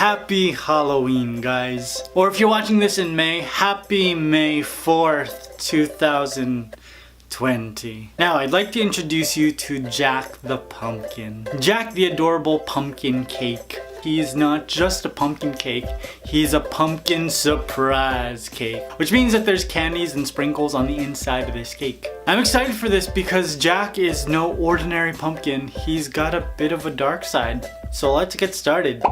Happy Halloween, guys. Or if you're watching this in May, happy May 4th, 2020. Now, I'd like to introduce you to Jack the Pumpkin. Jack the adorable pumpkin cake. He's not just a pumpkin cake, he's a pumpkin surprise cake. Which means that there's candies and sprinkles on the inside of this cake. I'm excited for this because Jack is no ordinary pumpkin. He's got a bit of a dark side. So let's get started.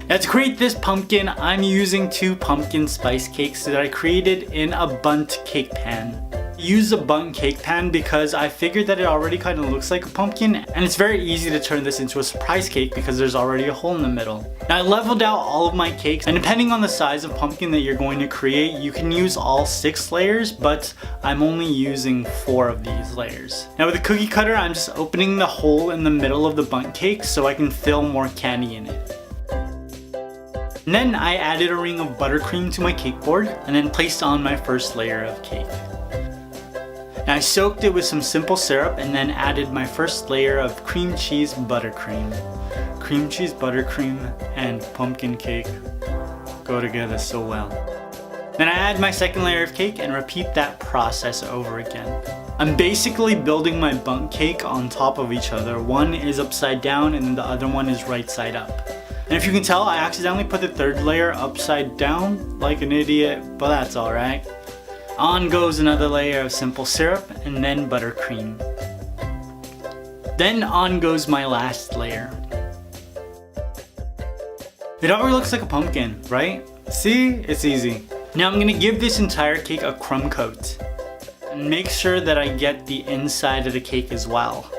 Now to create this pumpkin, I'm using 2 pumpkin spice cakes that I created in a bundt cake pan. I use a bundt cake pan because I figured that it already kind of looks like a pumpkin, and it's very easy to turn this into a surprise cake because there's already a hole in the middle. Now I leveled out all of my cakes, and depending on the size of pumpkin that you're going to create, you can use all 6 layers, but I'm only using 4 of these layers. Now with a cookie cutter, I'm just opening the hole in the middle of the bundt cake so I can fill more candy in it. And then I added a ring of buttercream to my cake board and then placed on my first layer of cake. Now I soaked it with some simple syrup and then added my first layer of cream cheese buttercream. Cream cheese buttercream and pumpkin cake go together so well. Then I add my second layer of cake and repeat that process over again. I'm basically building my bundt cake on top of each other. One is upside down and the other one is right side up. And if you can tell, I accidentally put the third layer upside down like an idiot, but that's alright. On goes another layer of simple syrup and then buttercream. Then on goes my last layer. It already looks like a pumpkin, right? See? It's easy. Now I'm gonna give this entire cake a crumb coat. And make sure that I get the inside of the cake as well.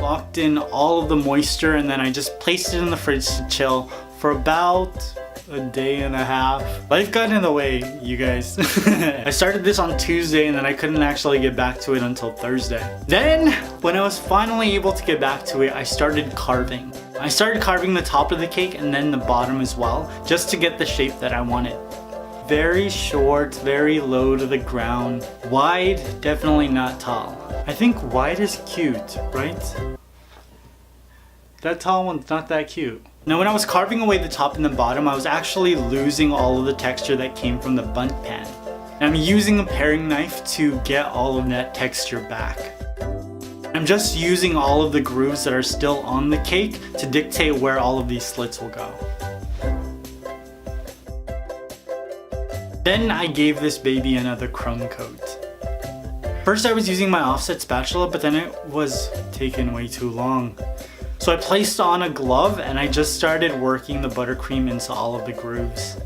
Locked in all of the moisture and then I just placed it in the fridge to chill for about a day and a half. Life got in the way, you guys. I started this on Tuesday and then I couldn't actually get back to it until Thursday. Then, when I was finally able to get back to it, I started carving. I started carving the top of the cake and then the bottom as well, just to get the shape that I wanted. Very short, very low to the ground. Wide, definitely not tall. I think wide is cute, right? That tall one's not that cute. Now when I was carving away the top and the bottom, I was actually losing all of the texture that came from the bundt pan. And I'm using a paring knife to get all of that texture back. I'm just using all of the grooves that are still on the cake to dictate where all of these slits will go. Then I gave this baby another crumb coat. First I was using my offset spatula, but then it was taking way too long. So I placed on a glove and I just started working the buttercream into all of the grooves.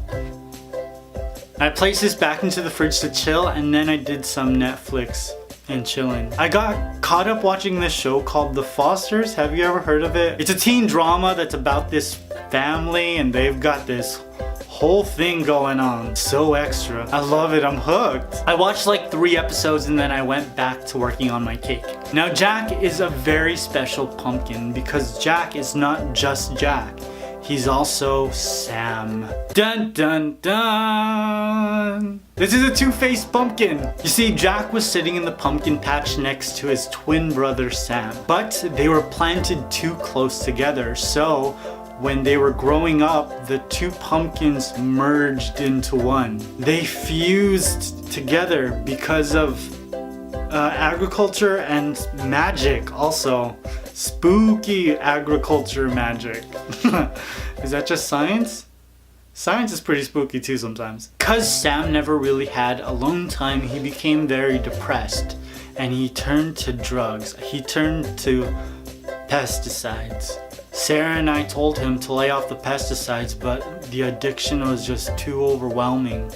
I placed this back into the fridge to chill and then I did some Netflix and chilling. I got caught up watching this show called The Fosters. Have you ever heard of it? It's a teen drama that's about this family and they've got this whole thing going on. So extra. I love it. I'm hooked. I watched like 3 episodes and then I went back to working on my cake. Now Jack is a very special pumpkin because Jack is not just Jack. He's also Sam. Dun dun dun! This is a 2-faced pumpkin. You see, Jack was sitting in the pumpkin patch next to his twin brother Sam, but they were planted too close together, so when they were growing up, the 2 pumpkins merged into one. They fused together because of agriculture and magic also. Spooky agriculture magic. Is that just science? Science is pretty spooky too sometimes. Cause Sam never really had alone time, he became very depressed and he turned to drugs. He turned to pesticides. Sarah and I told him to lay off the pesticides, but the addiction was just too overwhelming.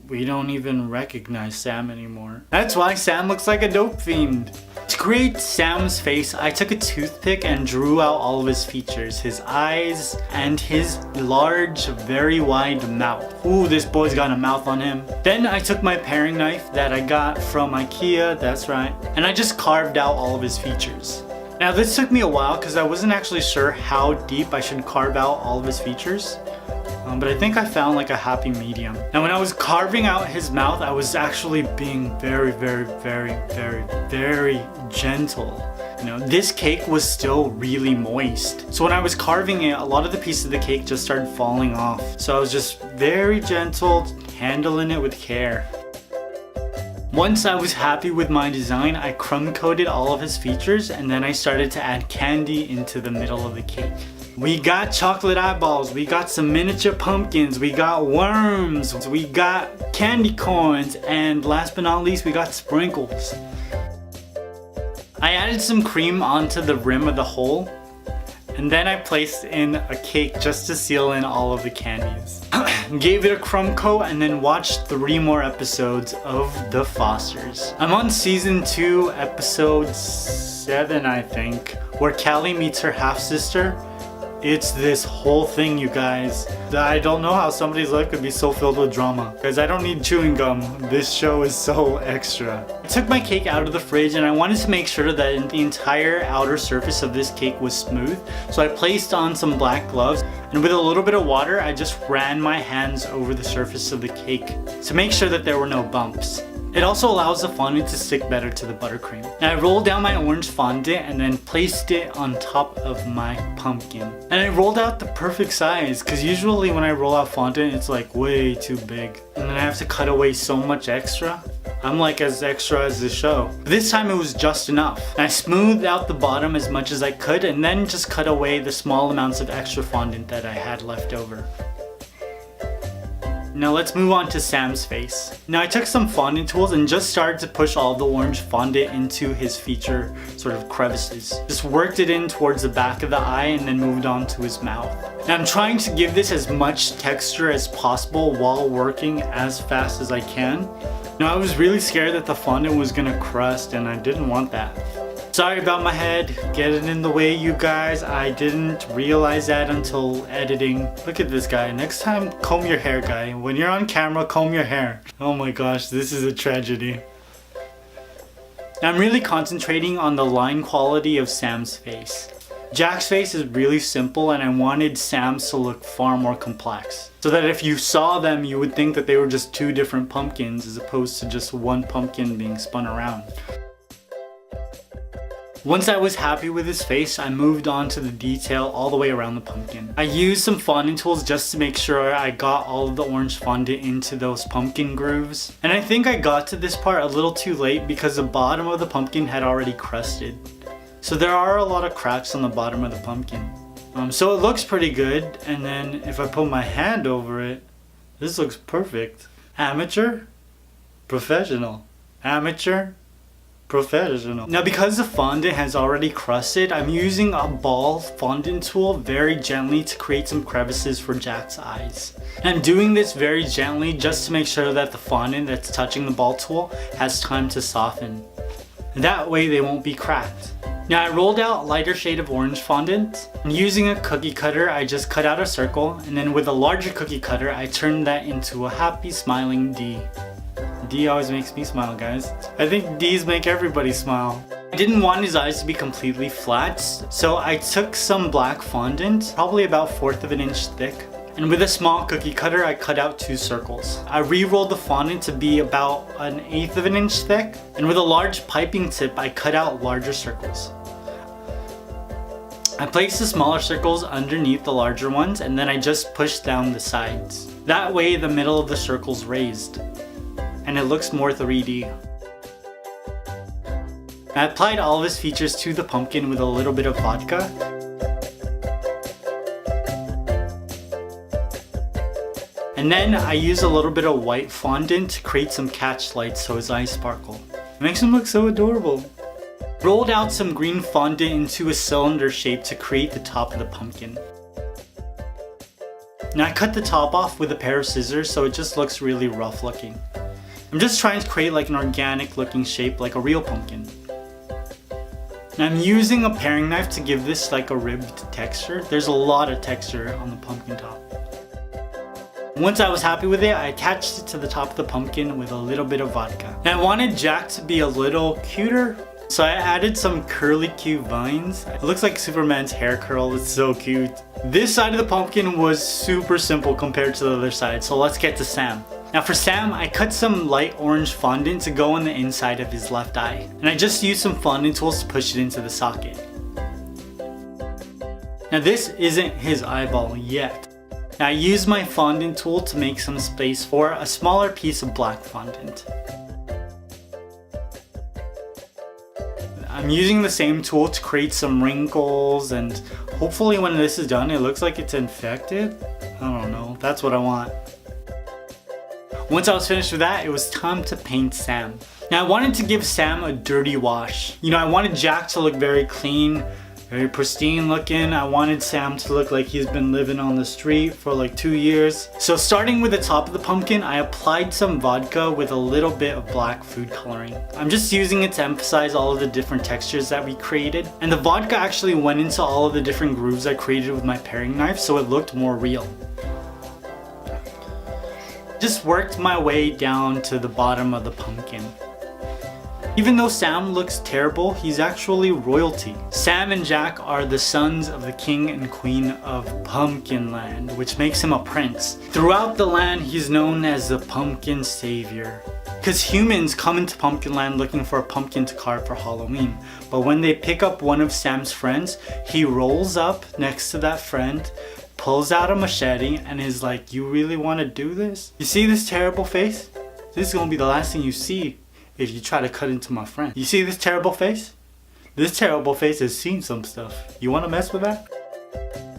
We don't even recognize Sam anymore. That's why Sam looks like a dope fiend. To create Sam's face, I took a toothpick and drew out all of his features. His eyes and his large, very wide mouth. Ooh, this boy's got a mouth on him. Then I took my paring knife that I got from IKEA, that's right, and I just carved out all of his features. Now this took me a while because I wasn't actually sure how deep I should carve out all of his features. but I think I found like a happy medium. Now when I was carving out his mouth, I was actually being very gentle. You know, this cake was still really moist. So when I was carving it, a lot of the pieces of the cake just started falling off. So I was just very gentle, handling it with care. Once I was happy with my design, I crumb coated all of his features and then I started to add candy into the middle of the cake. We got chocolate eyeballs, we got some miniature pumpkins, we got worms, we got candy corns, and last but not least, we got sprinkles. I added some cream onto the rim of the hole, and then I placed in a cake just to seal in all of the candies. Gave it a crumb coat and then watched 3 more episodes of The Fosters. I'm on season 2, episode 7 I think, where Callie meets her half-sister. It's this whole thing, you guys. I don't know how somebody's life could be so filled with drama. Guys, I don't need chewing gum. This show is so extra. I took my cake out of the fridge and I wanted to make sure that the entire outer surface of this cake was smooth. So I placed on some black gloves and with a little bit of water, I just ran my hands over the surface of the cake to make sure that there were no bumps. It also allows the fondant to stick better to the buttercream. Now I rolled down my orange fondant and then placed it on top of my pumpkin. And I rolled out the perfect size, because usually when I roll out fondant, it's like way too big. And then I have to cut away so much extra. I'm like as extra as the show. This time it was just enough. And I smoothed out the bottom as much as I could and then just cut away the small amounts of extra fondant that I had left over. Now let's move on to Sam's face. Now I took some fondant tools and just started to push all the orange fondant into his feature sort of crevices. Just worked it in towards the back of the eye and then moved on to his mouth. Now I'm trying to give this as much texture as possible while working as fast as I can. Now I was really scared that the fondant was gonna crust and I didn't want that. Sorry about my head getting in the way, you guys. I didn't realize that until editing. Look at this guy. Next time, comb your hair, guy. When you're on camera, comb your hair. Oh my gosh, this is a tragedy. I'm really concentrating on the line quality of Sam's face. Jack's face is really simple and I wanted Sam's to look far more complex. So that if you saw them, you would think that they were just 2 different pumpkins as opposed to just one pumpkin being spun around. Once I was happy with his face, I moved on to the detail all the way around the pumpkin. I used some fondant tools just to make sure I got all of the orange fondant into those pumpkin grooves. And I think I got to this part a little too late because the bottom of the pumpkin had already crusted. So there are a lot of cracks on the bottom of the pumpkin. So it looks pretty good, and then if I put my hand over it, this looks perfect. Amateur, professional. Amateur, professional. Now because the fondant has already crusted, I'm using a ball fondant tool very gently to create some crevices for Jack's eyes. And I'm doing this very gently just to make sure that the fondant that's touching the ball tool has time to soften. And that way they won't be cracked. Now I rolled out a lighter shade of orange fondant, and using a cookie cutter I just cut out a circle, and then with a larger cookie cutter I turned that into a happy smiling D. D always makes me smile, guys. I think D's make everybody smile. I didn't want his eyes to be completely flat, so I took some black fondant, probably about 1/4 of an inch thick, and with a small cookie cutter I cut out 2 circles. I re-rolled the fondant to be about 1/8 of an inch thick, and with a large piping tip I cut out larger circles. I placed the smaller circles underneath the larger ones, and then I just pushed down the sides. That way the middle of the circle's raised, and it looks more 3D. I applied all of his features to the pumpkin with a little bit of vodka. And then I use a little bit of white fondant to create some catch lights so his eyes sparkle. It makes him look so adorable. Rolled out some green fondant into a cylinder shape to create the top of the pumpkin. Now I cut the top off with a pair of scissors so it just looks really rough looking. I'm just trying to create like an organic looking shape like a real pumpkin. And I'm using a paring knife to give this like a ribbed texture. There's a lot of texture on the pumpkin top. Once I was happy with it, I attached it to the top of the pumpkin with a little bit of vodka. Now I wanted Jack to be a little cuter, So I added some curly cute vines. It looks like Superman's hair curl. It's so cute. This side of the pumpkin was super simple compared to the other side. So let's get to Sam. Now for Sam, I cut some light orange fondant to go on the inside of his left eye. And I just used some fondant tools to push it into the socket. Now this isn't his eyeball yet. Now I used my fondant tool to make some space for a smaller piece of black fondant. I'm using the same tool to create some wrinkles, and hopefully when this is done it looks like it's infected. I don't know, that's what I want. Once I was finished with that, it was time to paint Sam. Now I wanted to give Sam a dirty wash. You know, I wanted Jack to look very clean, very pristine looking. I wanted Sam to look like he's been living on the street for like 2 years. So starting with the top of the pumpkin, I applied some vodka with a little bit of black food coloring. I'm just using it to emphasize all of the different textures that we created. And the vodka actually went into all of the different grooves I created with my paring knife, so it looked more real. Just worked my way down to the bottom of the pumpkin. Even though Sam looks terrible, he's actually royalty. Sam and Jack are the sons of the king and queen of Pumpkin Land, which makes him a prince. Throughout the land, he's known as the pumpkin savior. Because humans come into Pumpkin Land looking for a pumpkin to carve for Halloween. But when they pick up one of Sam's friends, he rolls up next to that friend, pulls out a machete, and is like, "You really want to do this? You see this terrible face? This is going to be the last thing you see if you try to cut into my friend. You see this terrible face? This terrible face has seen some stuff. You want to mess with that?"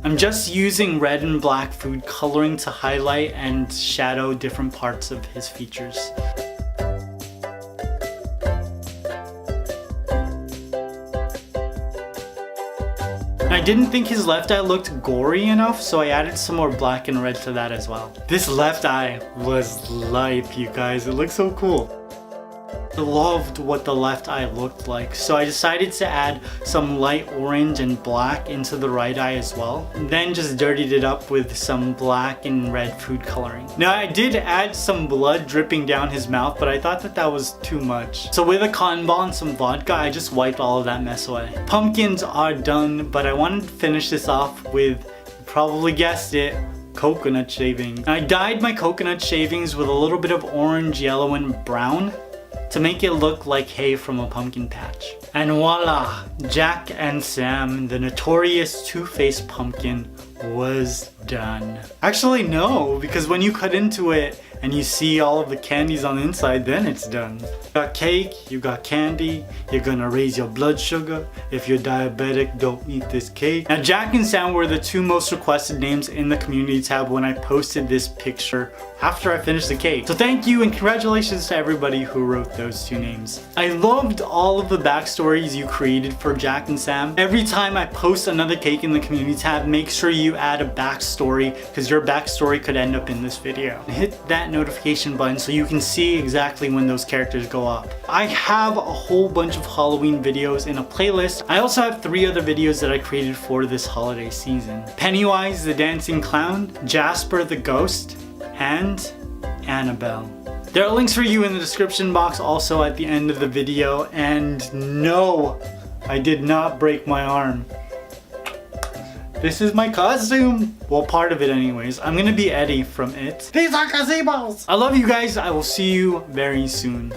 I'm just using red and black food coloring to highlight and shadow different parts of his features. I didn't think his left eye looked gory enough, so I added some more black and red to that as well. This left eye was life, you guys. It looks so cool. I loved what the left eye looked like, so I decided to add some light orange and black into the right eye as well. Then just dirtied it up with some black and red food coloring. Now I did add some blood dripping down his mouth, but I thought that was too much. So with a cotton ball and some vodka, I just wiped all of that mess away. Pumpkins are done, but I wanted to finish this off with, you probably guessed it, coconut shaving. I dyed my coconut shavings with a little bit of orange, yellow, and brown to make it look like hay from a pumpkin patch. And voila! Jack and Sam, the notorious two-faced pumpkin, was done. Actually no, because when you cut into it and you see all of the candies on the inside, then it's done. You got cake, you got candy, you're gonna raise your blood sugar. If you're diabetic, don't eat this cake. Now Jack and Sam were the two most requested names in the community tab when I posted this picture after I finished the cake. So thank you and congratulations to everybody who wrote those two names. I loved all of the backstories you created for Jack and Sam. Every time I post another cake in the community tab, make sure you add a backstory, because your backstory could end up in this video. Hit that notification button so you can see exactly when those characters go up. I have a whole bunch of Halloween videos in a playlist. I also have 3 other videos that I created for this holiday season. Pennywise the Dancing Clown, Jasper the Ghost, and Annabelle. There are links for you in the description box also at the end of the video. And no, I did not break my arm. This is my costume. Well, part of it anyways. I'm gonna be Eddie from It. These are gazebos. I love you guys. I will see you very soon.